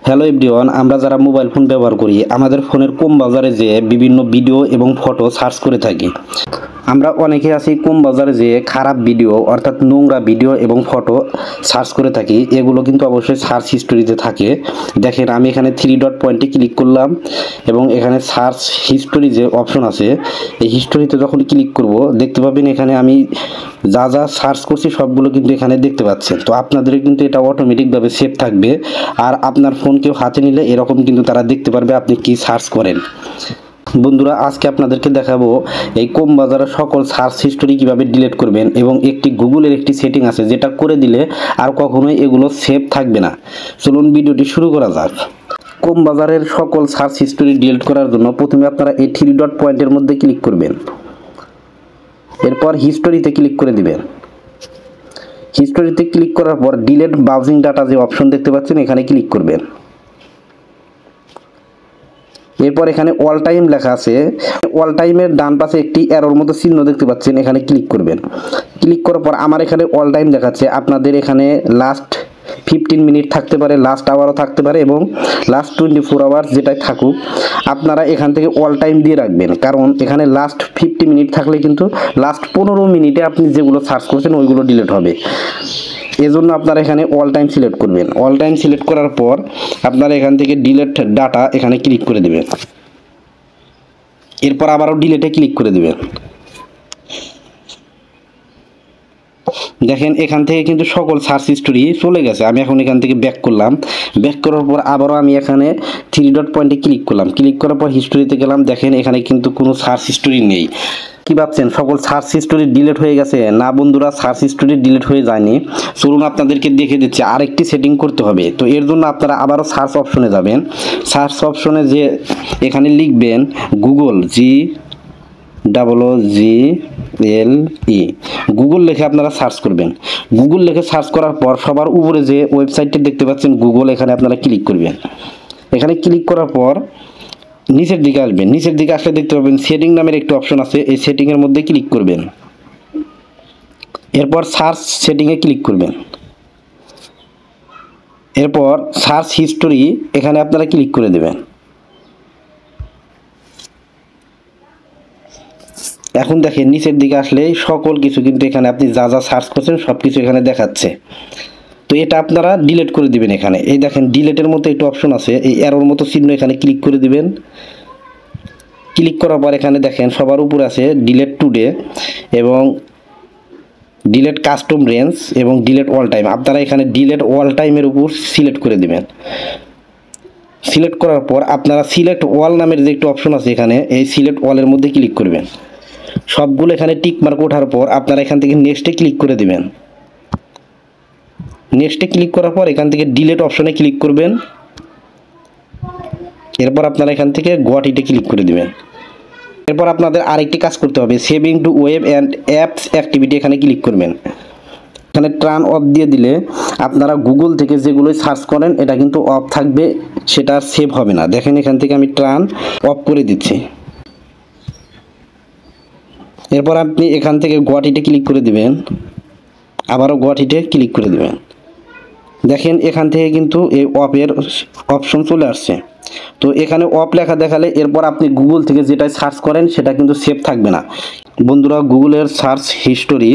Hello everyone, আমরা যারা mobile phone ব্যবহার করি আমাদের ফোনের কম বাজারে যে বিভিন্ন ভিডিও এবং ফটো সার্চ করে থাকি। আমরা অনেকে আছি কম বাজারে যে খারাপ ভিডিও অর্থাৎ নোংরা ভিডিও এবং ফটো সার্চ করে থাকি। এগুলো কিন্তু অবশ্যই সার্চ হিস্টোরিতে থাকে। দেখেন আমি এখানে 3 ডট পয়েন্টে ক্লিক করলাম এবং এখানে সার্চ হিস্টোরি যে অপশন আছে এই হিস্টোরিতে যখন ক্লিক করব দেখতে পাবেন এখানে আমি যা যা সার্চ করছি সবগুলো কিন্তু এখানে দেখতে পাচ্ছেন। তো আপনাদের কিন্তু এটা অটোমেটিকভাবে সেভ থাকবে, আর আপনার ফোন কেউ হাতে নিলে এরকম কিন্তু তারা দেখতে পারবে আপনি কি সার্চ করেন। বন্ধুরা, আজকে আপনাদেরকে দেখাবো এই কম বাজারের সকল সার্চ হিস্টোরি কিভাবে ডিলিট করবেন এবং একটি গুগলের একটি সেটিং আছে যেটা করে দিলে আর কখনোই এগুলো সেভ থাকবে না। চলুন ভিডিওটি শুরু করা যাক। কম বাজারের সকল সার্চ হিস্টোরি ডিলিট করার জন্য প্রথমে আপনারা এই 3 ডট পয়েন্টের মধ্যে ক্লিক করবেন, এরপর হিস্টোরিতে ক্লিক করে দিবেন। হিস্টোরিতে ক্লিক করার পর ডিলিট ব্রাউজিং ডাটা যে অপশন দেখতে পাচ্ছেন এখানে ক্লিক করবেন। এরপর এখানে অল টাইম লেখা আছে, অল টাইমের ডান পাশে একটি অ্যারোর মতো চিহ্ন দেখতে পাচ্ছেন, এখানে ক্লিক করবেন। ক্লিক করার পর আমার এখানে অল টাইম দেখাচ্ছে, আপনাদের এখানে লাস্ট 15 মিনিট থাকতে পারে, লাস্ট আওয়ারও থাকতে পারে এবং লাস্ট 24 আওয়ার্স যেটাই থাকুক আপনারা এখান থেকে অল টাইম দিয়ে রাখবেন, কারণ এখানে লাস্ট 50 মিনিট থাকলে কিন্তু লাস্ট 15 মিনিটে আপনি যেগুলো সার্চ করছেন ওইগুলো ডিলিট হবে। এজন্য আপনারা এখানে অল টাইম সিলেক্ট করবেন। অল টাইম সিলেক্ট করার পর আপনারা এখান থেকে ডিলিট ডাটা এখানে ক্লিক করে দেবেন, এরপর আবারও ডিলিটে ক্লিক করে দেবেন। দেখেন এখান থেকে কিন্তু সকল সার্চ হিস্টোরি চলে গেছে। আমি এখন এখান থেকে ব্যাক করলাম, ব্যাক করার পর আবারও আমি এখানে 3 ডট পয়েন্টে ক্লিক করলাম। ক্লিক করার পর হিস্টোরিতে গেলাম, দেখেন এখানে কিন্তু কোনো সার্চ হিস্টোরি নেই। কি ভাবছেন সকল সার্চ হিস্টোরি ডিলিট হয়ে গেছে? না বন্ধুরা, সার্চ হিস্টোরি ডিলিট হয়ে যায়নি। চলুন আপনাদেরকে দেখে দিচ্ছি আরেকটি সেটিং করতে হবে। তো এর জন্য আপনারা আবারও সার্চ অপশনে যাবেন। সার্চ অপশনে যে এখানে লিখবেন গুগল, GOOGLE, গুগল লিখে আপনারা সার্চ করবেন। গুগল লিখে সার্চ করার পর সবার উপরে যে ওয়েবসাইটটি দেখতে পাচ্ছেন গুগল, এখানে আপনারা ক্লিক করবেন। এখানে ক্লিক করার পর নিচের দিকে আসবেন। নিচের দিকে আসলে দেখতে পাবেন সেটিং নামের একটি অপশন আছে, এই সেটিংয়ের মধ্যে ক্লিক করবেন। এরপর সার্চ সেটিংয়ে ক্লিক করবেন। এরপর সার্চ হিস্টোরি এখানে আপনারা ক্লিক করে দেবেন। এখন দেখেন নিচের দিকে আসলে সকল কিছু কিন্তু এখানে আপনি যা যা সার্চ করছেন সব কিছু এখানে দেখাচ্ছে। তো এটা আপনারা ডিলিট করে দিবেন। এখানে এই দেখেন ডিলিটের মতো একটু অপশন আছে, এই অ্যারোর মতো চিহ্ন এখানে ক্লিক করে দিবেন। ক্লিক করার পর এখানে দেখেন সবার উপরে আছে ডিলিট টুডে এবং ডিলিট কাস্টম রেঞ্জ এবং ডিলিট অল টাইম। আপনারা এখানে ডিলিট অল টাইমের উপর সিলেক্ট করে দিবেন। সিলেক্ট করার পর আপনারা সিলেক্ট অল নামের যে একটু অপশন আছে এখানে এই সিলেক্ট অলের মধ্যে ক্লিক করবেন। সবগুলো এখানে টিক মার্ক ওঠার পর আপনারা এখান থেকে নেক্সটে ক্লিক করে দিবেন। নেক্সটে ক্লিক করার পর এখান থেকে ডিলিট অপশনে ক্লিক করবেন। এরপর আপনারা এখান থেকে গট ইটে ক্লিক করে দিবেন। এরপর আপনাদের আরেকটি কাজ করতে হবে, saving to web and apps activity এখানে ক্লিক করবেন। এখানে টার্ন অফ দিয়ে দিলে আপনারা গুগল থেকে যেগুলো সার্চ করেন এটা কিন্তু অফ থাকবে, সেটা আর সেভ হবে না। দেখেন এখান থেকে আমি টার্ন অফ করে দিচ্ছি। এরপর আপনি এখান থেকে গট ইটে ক্লিক করে দিবেন, আবারও গট ইটে ক্লিক করে দিবেন। দেখেন এখান থেকে কিন্তু এই অফের অপশন চলে আসছে। তো এখানে অফ লেখা দেখালে এরপর আপনি গুগল থেকে যেটা সার্চ করেন সেটা কিন্তু সেভ থাকবে না। বন্ধুরা, গুগলের সার্চ হিস্টোরি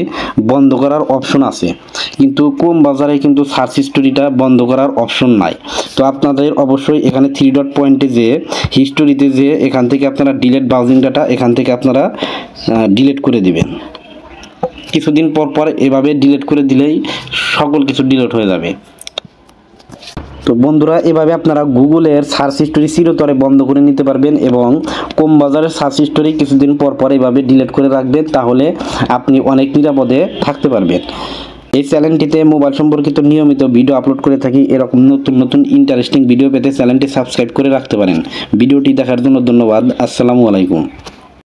বন্ধ করার অপশন আছে, কিন্তু কম বাজারে কিন্তু সার্চ হিস্টোরিটা বন্ধ করার অপশন নাই। তো আপনাদের অবশ্যই এখানে 3 ডট পয়েন্টে যে হিস্টোরিতে যে এখান থেকে আপনারা ডিলিট ব্রাউজিং ডাটা এখান থেকে আপনারা ডিলিট করে দিবেন। কিছুদিন পর পর এভাবে ডিলিট করে দিলেই সকল কিছু ডিলিট হয়ে যাবে। তো বন্ধুরা, এভাবে আপনারা গুগলের সার্চ হিস্টোরি চিরতরে বন্ধ করে নিতে পারবেন এবং কম বাজারের সার্চ হিস্টোরি কিছুদিন পর পর এভাবে ডিলিট করে রাখবেন, তাহলে আপনি অনেক নিরাপদে থাকতে পারবেন। এই চ্যানেলটিতে মোবাইল সম্পর্কিত নিয়মিত ভিডিও আপলোড করে থাকি। এরকম নতুন নতুন ইন্টারেস্টিং ভিডিও পেতে চ্যানেলটি সাবস্ক্রাইব করে রাখতে পারেন। ভিডিওটি দেখার জন্য ধন্যবাদ। আসসালামু আলাইকুম।